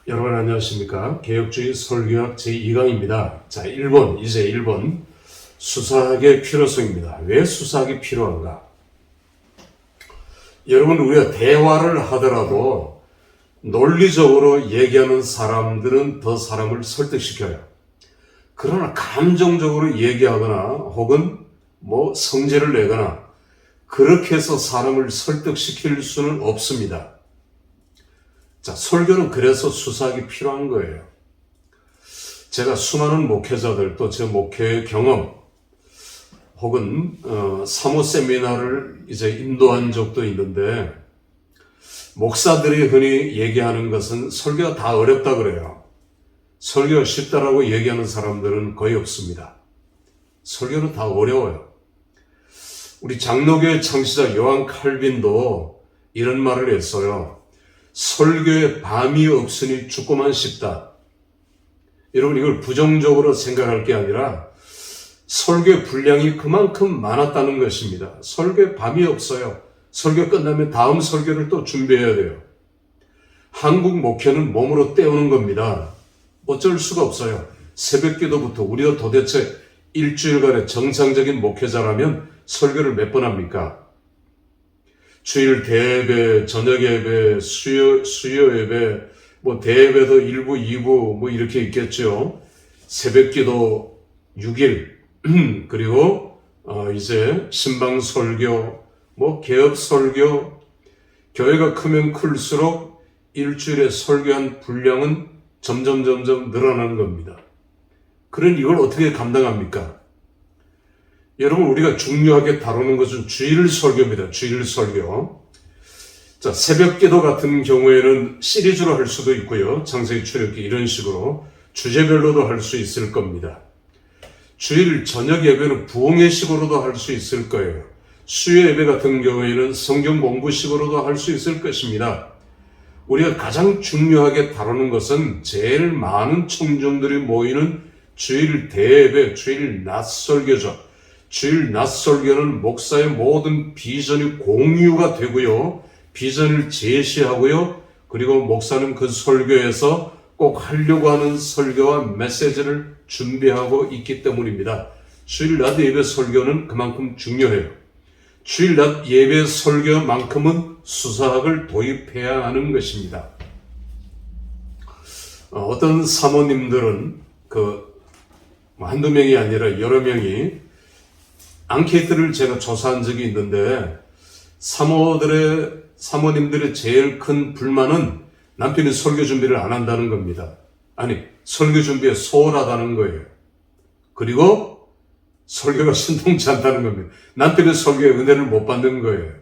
여러분 안녕하십니까? 개혁주의 설교학 제2강입니다. 자, 1번, 이제 1번. 수사학의 필요성입니다. 왜 수사학이 필요한가? 여러분, 우리가 대화를 하더라도 논리적으로 얘기하는 사람들은 더 사람을 설득시켜요. 그러나 감정적으로 얘기하거나 혹은 성질을 내거나 그렇게 해서 사람을 설득시킬 수는 없습니다. 자, 설교는 그래서 수사학이 필요한 거예요. 제가 수많은 목회자들 또 제 목회의 경험 혹은 사모 세미나를 이제 인도한 적도 있는데 목사들이 흔히 얘기하는 것은 설교가 다 어렵다 그래요. 설교가 쉽다라고 얘기하는 사람들은 거의 없습니다. 설교는 다 어려워요. 우리 장로교의 창시자 요한 칼빈도 이런 말을 했어요. 설교에 밤이 없으니 죽고만 싶다. 여러분, 이걸 부정적으로 생각할 게 아니라 설교의 분량이 그만큼 많았다는 것입니다. 설교에 밤이 없어요. 설교 끝나면 다음 설교를 또 준비해야 돼요. 한국 목회는 몸으로 때우는 겁니다. 어쩔 수가 없어요. 새벽 기도부터 우리가 도대체 일주일간의 정상적인 목회자라면 설교를 몇 번 합니까? 주일 대예배, 저녁 예배, 수요 예배, 대예배도 1부, 2부 이렇게 있겠죠. 새벽 기도 6일, 그리고 이제 신방 설교, 개업 설교, 교회가 크면 클수록 일주일에 설교한 분량은 점점 늘어나는 겁니다. 그러니 이걸 어떻게 감당합니까? 여러분, 우리가 중요하게 다루는 것은 주일 설교입니다. 주일 설교. 자, 새벽 기도 같은 경우에는 시리즈로 할 수도 있고요. 창세기 출애굽기 이런 식으로 주제별로도 할 수 있을 겁니다. 주일 저녁 예배는 부흥회식으로도 할 수 있을 거예요. 수요 예배 같은 경우에는 성경 공부식으로도 할 수 있을 것입니다. 우리가 가장 중요하게 다루는 것은 제일 많은 청중들이 모이는 주일 대예배, 주일 낮 설교죠. 주일 낮 설교는 목사의 모든 비전이 공유가 되고요. 비전을 제시하고요. 그리고 목사는 그 설교에서 꼭 하려고 하는 설교와 메시지를 준비하고 있기 때문입니다. 주일 낮 예배 설교는 그만큼 중요해요. 주일 낮 예배 설교만큼은 수사학을 도입해야 하는 것입니다. 어떤 사모님들은 한두 명이 아니라 여러 명이 앙케이트를 제가 조사한 적이 있는데 사모님들의 제일 큰 불만은 남편이 설교 준비를 안 한다는 겁니다. 아니, 설교 준비에 소홀하다는 거예요. 그리고 설교가 신통치 않다는 겁니다. 남편의 설교에 은혜를 못 받는 거예요.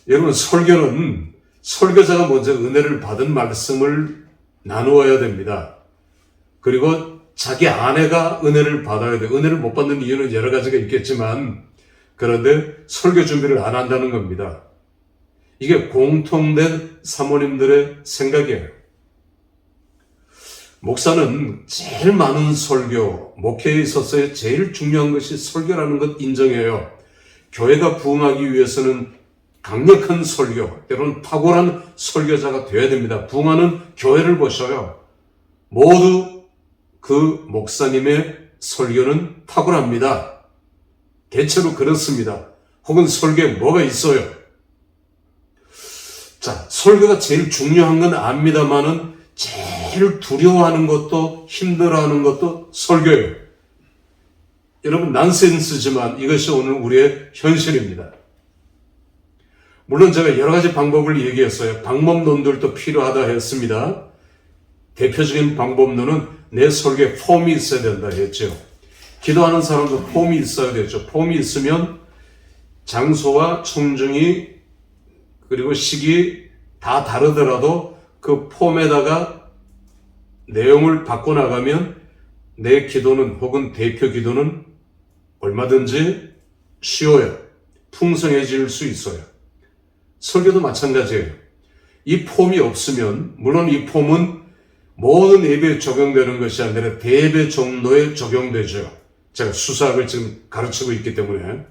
여러분, 설교는 설교자가 먼저 은혜를 받은 말씀을 나누어야 됩니다. 그리고 자기 아내가 은혜를 받아야 돼요. 은혜를 못 받는 이유는 여러 가지가 있겠지만 그런데 설교 준비를 안 한다는 겁니다. 이게 공통된 사모님들의 생각이에요. 목사는 제일 많은 설교, 목회에 있어서 제일 중요한 것이 설교라는 것 인정해요. 교회가 부흥하기 위해서는 강력한 설교, 때로는 탁월한 설교자가 되어야 됩니다. 부흥하는 교회를 보셔요. 모두 그 목사님의 설교는 탁월합니다. 대체로 그렇습니다. 혹은 설교에 뭐가 있어요. 자, 설교가 제일 중요한 건 압니다만은 제일 두려워하는 것도 힘들어하는 것도 설교예요. 여러분, 난센스지만 이것이 오늘 우리의 현실입니다. 물론 제가 여러 가지 방법을 얘기했어요. 방법론들도 필요하다 했습니다. 대표적인 방법론은 내 설교에 폼이 있어야 된다 했죠. 기도하는 사람도 폼이 있어야 되죠. 폼이 있으면 장소와 청중이 그리고 시기 다 다르더라도 그 폼에다가 내용을 바꿔나가면 내 기도는 혹은 대표 기도는 얼마든지 쉬워요. 풍성해질 수 있어요. 설교도 마찬가지예요. 이 폼이 없으면, 물론 이 폼은 모든 예배에 적용되는 것이 아니라 대예배 정도에 적용되죠. 제가 수사학을 지금 가르치고 있기 때문에.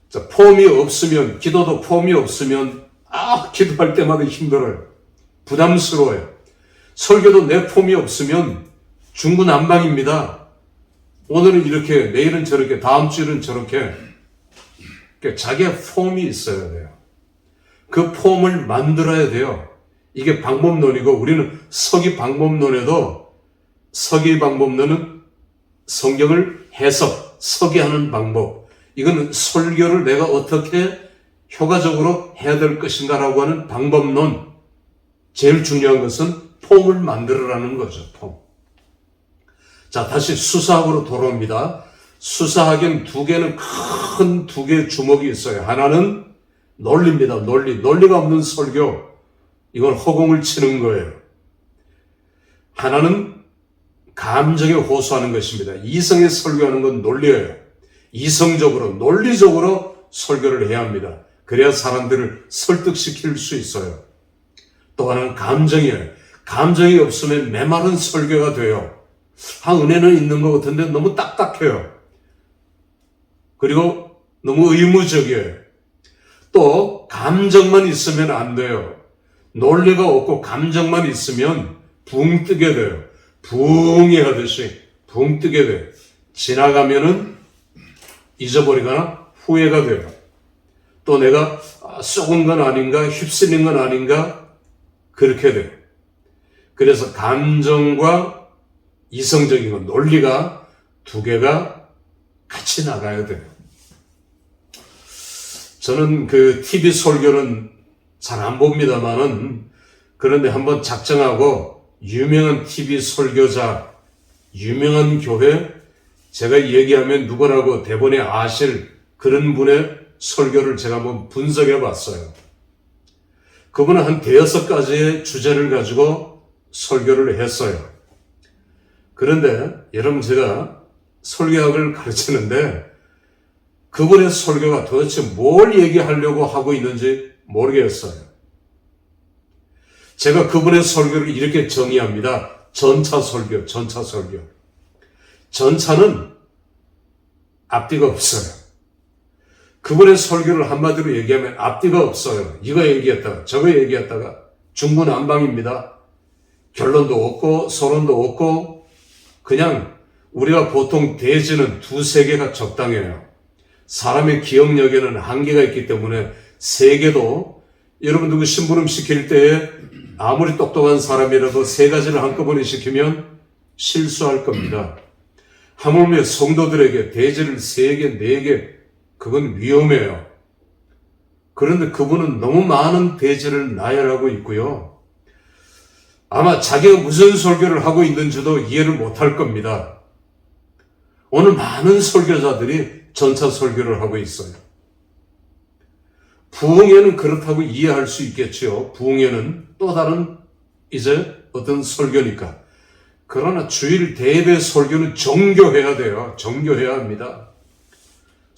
자, 폼이 없으면, 기도도 폼이 없으면 기도할 때마다 힘들어요. 부담스러워요. 설교도 내 폼이 없으면 중구난방입니다. 오늘은 이렇게, 내일은 저렇게, 다음 주는 저렇게. 그러니까 자기의 폼이 있어야 돼요. 그 폼을 만들어야 돼요. 이게 방법론이고, 우리는 서기 방법론에도, 서기 방법론은 성경을 해석, 서기하는 방법. 이거는 설교를 내가 어떻게 효과적으로 해야 될 것인가라고 하는 방법론. 제일 중요한 것은 폼을 만들어라는 거죠, 폼. 자, 다시 수사학으로 돌아옵니다. 수사학엔 두 개는 큰 두 개의 주목이 있어요. 하나는 논리입니다. 논리가 없는 설교. 이건 허공을 치는 거예요. 하나는 감정에 호소하는 것입니다. 이성에 설교하는 건 논리예요. 이성적으로, 논리적으로 설교를 해야 합니다. 그래야 사람들을 설득시킬 수 있어요. 또 하나는 감정이에요. 감정이 없으면 메마른 설교가 돼요. 은혜는 있는 것 같은데 너무 딱딱해요. 그리고 너무 의무적이에요. 또 감정만 있으면 안 돼요. 논리가 없고 감정만 있으면 붕 뜨게 돼요. 붕이 하듯이 붕 뜨게 돼요. 지나가면은 잊어버리거나 후회가 돼요. 또 내가 썩은 건 아닌가, 휩쓸린 건 아닌가, 그렇게 돼요. 그래서 감정과 이성적인 건, 논리가 두 개가 같이 나가야 돼요. 저는 그 TV 설교는 잘 안 봅니다만은, 그런데 한번 작정하고 유명한 TV 설교자, 유명한 교회, 제가 얘기하면 누구라고 대본에 아실 그런 분의 설교를 제가 한번 분석해 봤어요. 그분은 한 5가지의 주제를 가지고 설교를 했어요. 그런데 여러분, 제가 설교학을 가르치는데 그분의 설교가 도대체 뭘 얘기하려고 하고 있는지 모르겠어요. 제가 그분의 설교를 이렇게 정의합니다. 전차 설교. 전차는 앞뒤가 없어요. 그분의 설교를 한마디로 얘기하면 앞뒤가 없어요. 이거 얘기했다가 저거 얘기했다가 중구난방입니다. 결론도 없고 서론도 없고, 그냥 우리가 보통 대지는 2-3개가 적당해요. 사람의 기억력에는 한계가 있기 때문에 3개도, 여러분 누구 심부름 시킬 때에 아무리 똑똑한 사람이라도 3가지를 한꺼번에 시키면 실수할 겁니다. 하물며 성도들에게 대지를 3개, 4개, 그건 위험해요. 그런데 그분은 너무 많은 대지를 나열하고 있고요. 아마 자기가 무슨 설교를 하고 있는지도 이해를 못할 겁니다. 오늘 많은 설교자들이 전차 설교를 하고 있어요. 부흥회는 그렇다고 이해할 수 있겠죠. 부흥회는 또 다른 이제 어떤 설교니까. 그러나 주일 대예배 설교는 정교해야 돼요. 정교해야 합니다.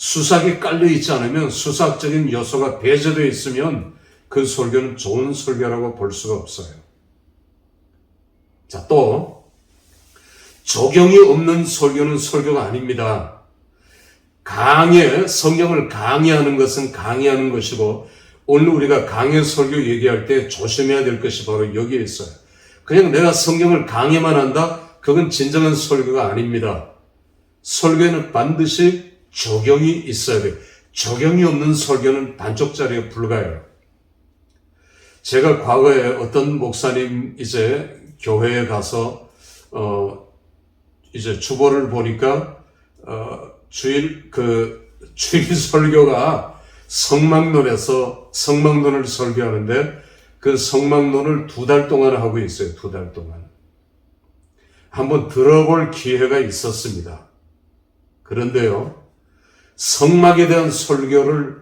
수사학이 깔려있지 않으면, 수사학적인 요소가 배제되어 있으면 그 설교는 좋은 설교라고 볼 수가 없어요. 자, 또 적용이 없는 설교는 설교가 아닙니다. 성경을 강의하는 것은 강의하는 것이고, 오늘 우리가 강의 설교 얘기할 때 조심해야 될 것이 바로 여기에 있어요. 그냥 내가 성경을 강의만 한다? 그건 진정한 설교가 아닙니다. 설교에는 반드시 적용이 있어야 돼요. 적용이 없는 설교는 반쪽짜리에 불과해요. 제가 과거에 어떤 목사님 이제 교회에 가서 이제 주보를 보니까 주일 설교가 성막론을 설교하는데, 그 성막론을 2달 동안 하고 있어요. 2달 동안. 한번 들어볼 기회가 있었습니다. 그런데요, 성막에 대한 설교를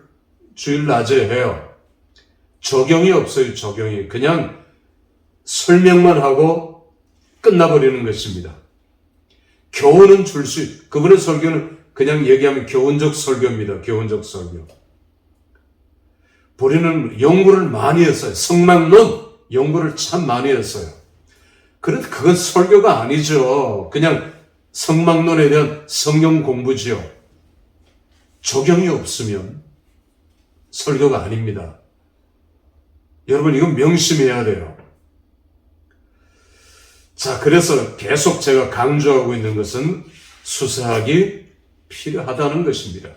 주일 낮에 해요. 적용이 없어요. 적용이. 그냥 설명만 하고 끝나버리는 것입니다. 교훈은 그분의 설교는 그냥 얘기하면 교훈적 설교입니다. 교훈적 설교. 우리는 연구를 많이 했어요. 성막론 연구를 참 많이 했어요. 그런데 그건 설교가 아니죠. 그냥 성막론에 대한 성경 공부지요. 적용이 없으면 설교가 아닙니다. 여러분, 이건 명심해야 돼요. 자, 그래서 계속 제가 강조하고 있는 것은 수사학이 필요하다는 것입니다.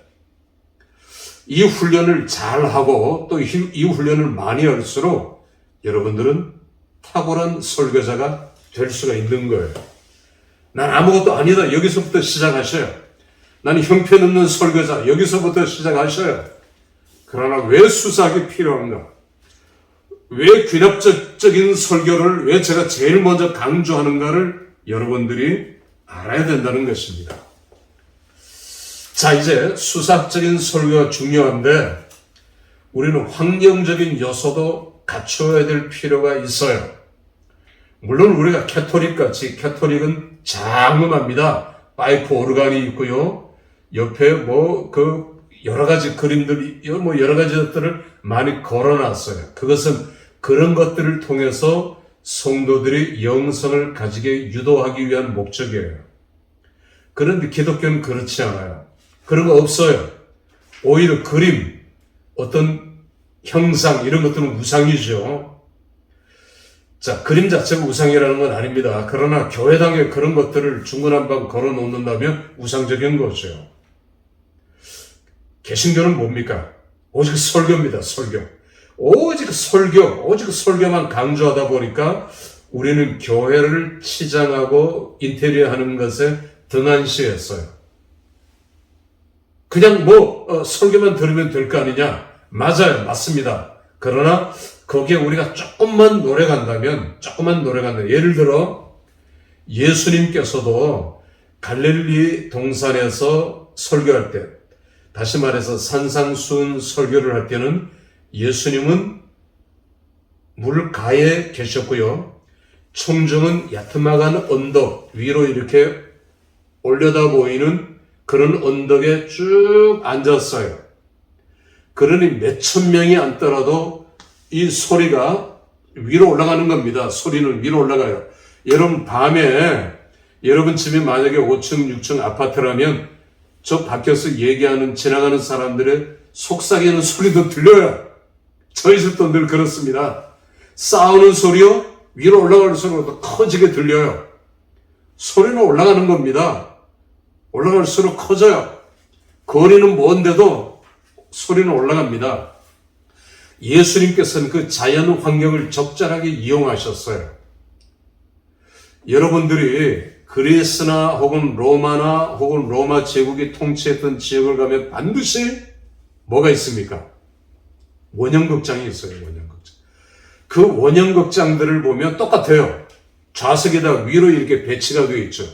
이 훈련을 잘하고 또 이 훈련을 많이 할수록 여러분들은 탁월한 설교자가 될 수가 있는 거예요. 난 아무것도 아니다. 여기서부터 시작하셔요. 나는 형편없는 설교자. 여기서부터 시작하셔요. 그러나 왜 수사학이 필요한가? 왜 귀납적인 설교를 왜 제가 제일 먼저 강조하는가를 여러분들이 알아야 된다는 것입니다. 자, 이제 수사학적인 설교가 중요한데 우리는 환경적인 요소도 갖춰야 될 필요가 있어요. 물론 우리가 캐토릭같이, 캐토릭은 장엄합니다. 파이프 오르간이 있고요. 옆에 여러 가지 그림들이, 여러 가지 것들을 많이 걸어놨어요. 그것은 그런 것들을 통해서 성도들이 영성을 가지게 유도하기 위한 목적이에요. 그런데 기독교는 그렇지 않아요. 그런 거 없어요. 오히려 그림, 어떤 형상, 이런 것들은 우상이죠. 자, 그림 자체가 우상이라는 건 아닙니다. 그러나 교회당에 그런 것들을 중구난방 걸어 놓는다면 우상적인 거죠. 개신교는 뭡니까? 오직 설교입니다. 설교. 오직 설교만 강조하다 보니까 우리는 교회를 치장하고 인테리어 하는 것에 등한시했어요. 그냥 설교만 들으면 될 거 아니냐? 맞아요. 맞습니다. 그러나 거기에 우리가 조금만 노력한다면, 예를 들어 예수님께서도 갈릴리 동산에서 설교할 때, 다시 말해서 산상수훈 설교를 할 때는 예수님은 물가에 계셨고요. 청중은 야트막한 언덕 위로 이렇게 올려다 보이는 그런 언덕에 쭉 앉았어요. 그러니 몇천 명이 앉더라도 이 소리가 위로 올라가는 겁니다. 소리는 위로 올라가요. 여러분 밤에 여러분 집이 만약에 5층, 6층 아파트라면 저 밖에서 얘기하는 지나가는 사람들의 속삭이는 소리도 들려요. 저희 집도 늘 그렇습니다. 싸우는 소리요? 위로 올라가는 소리가 더 커지게 들려요. 소리는 올라가는 겁니다. 올라갈수록 커져요. 거리는 먼데도 소리는 올라갑니다. 예수님께서는 그 자연 환경을 적절하게 이용하셨어요. 여러분들이 그리스나 혹은 로마나 혹은 로마 제국이 통치했던 지역을 가면 반드시 뭐가 있습니까? 원형극장이 있어요. 원형극장. 그 원형극장들을 보면 똑같아요. 좌석에다 위로 이렇게 배치가 되어 있죠.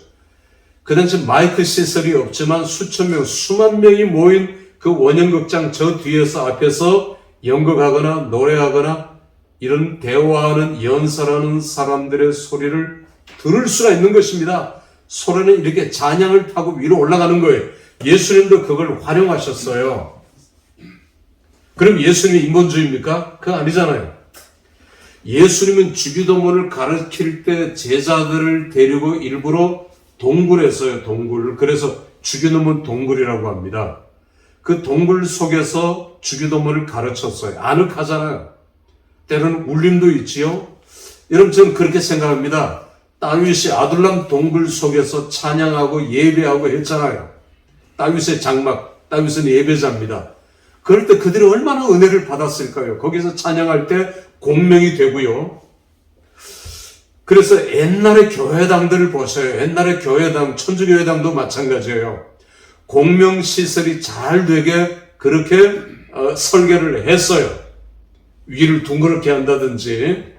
그 당시 마이크 시설이 없지만 수천 명, 수만 명이 모인 그 원형극장 저 뒤에서 앞에서 연극하거나 노래하거나 이런 대화하는 연설하는 사람들의 소리를 들을 수가 있는 것입니다. 소리는 이렇게 잔향을 타고 위로 올라가는 거예요. 예수님도 그걸 활용하셨어요. 그럼 예수님이 인본주의입니까? 그거 아니잖아요. 예수님은 주기도문을 가르칠 때 제자들을 데리고 일부러 동굴에 써요. 동굴을. 그래서 주기도문 동굴이라고 합니다. 그 동굴 속에서 주기도문을 가르쳤어요. 아늑하잖아요. 때로는 울림도 있지요. 여러분 저는 그렇게 생각합니다. 다윗이 아둘람 동굴 속에서 찬양하고 예배하고 했잖아요. 다윗의 장막, 다윗은 예배자입니다. 그럴 때 그들이 얼마나 은혜를 받았을까요? 거기서 찬양할 때 공명이 되고요. 그래서 옛날의 교회당들을 보세요. 옛날의 교회당, 천주교회당도 마찬가지예요. 공명시설이 잘 되게 그렇게 설계를 했어요. 위를 둥그렇게 한다든지.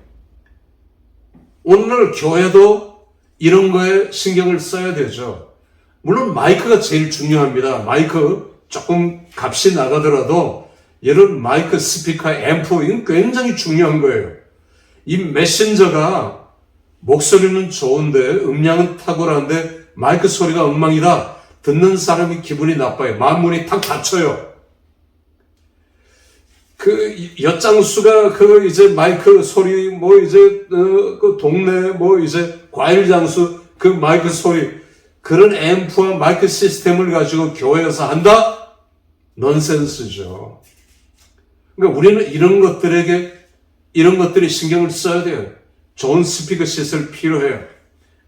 오늘 교회도 이런 거에 신경을 써야 되죠. 물론 마이크가 제일 중요합니다. 마이크 조금 값이 나가더라도 여러분 마이크, 스피커, 앰프 이건 굉장히 중요한 거예요. 이 메신저가 목소리는 좋은데 음량은 탁월한데 마이크 소리가 엉망이다. 듣는 사람이 기분이 나빠요. 마음문이 탁 닫혀요. 그 엿장수가 이제 마이크 소리 그 동네 이제 과일 장수 그 마이크 소리 그런 앰프와 마이크 시스템을 가지고 교회에서 한다? 넌센스죠. 그러니까 우리는 이런 것들에 신경을 써야 돼요. 좋은 스피커 시설 필요해요.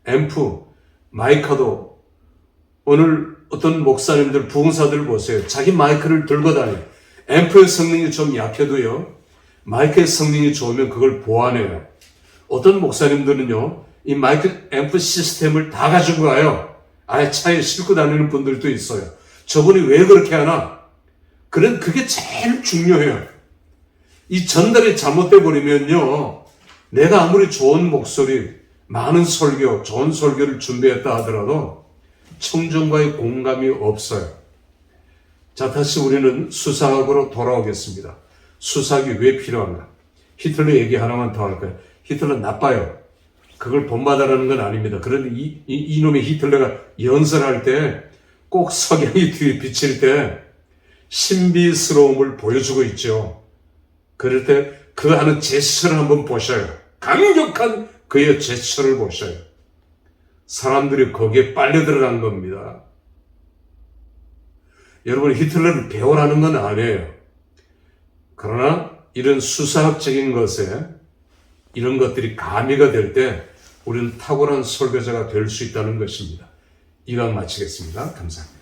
앰프, 마이크도 오늘 어떤 목사님들, 부흥사들 보세요. 자기 마이크를 들고 다녀요. 앰프의 성능이 좀 약해도요. 마이크의 성능이 좋으면 그걸 보완해요. 어떤 목사님들은요. 이 마이크 앰프 시스템을 다 가지고 가요. 아예 차에 싣고 다니는 분들도 있어요. 저분이 왜 그렇게 하나? 그게 제일 중요해요. 이 전달이 잘못돼 버리면요. 내가 아무리 좋은 목소리, 많은 설교, 좋은 설교를 준비했다 하더라도 청중과의 공감이 없어요. 자, 다시 우리는 수사학으로 돌아오겠습니다. 수사학이 왜 필요한가? 히틀러 얘기 하나만 더 할까요? 히틀러 나빠요. 그걸 본받아라는 건 아닙니다. 그런데 이놈의 히틀러가 연설할 때 꼭 석양이 뒤에 비칠 때 신비스러움을 보여주고 있죠. 그럴 때 그 하는 제스처를 한번 보셔요. 강력한 그의 제스처를 보셔요. 사람들이 거기에 빨려 들어간 겁니다. 여러분, 히틀러를 배우라는 건 아니에요. 그러나 이런 수사학적인 것에 이런 것들이 가미가 될 때 우리는 탁월한 설교자가 될 수 있다는 것입니다. 이강 마치겠습니다. 감사합니다.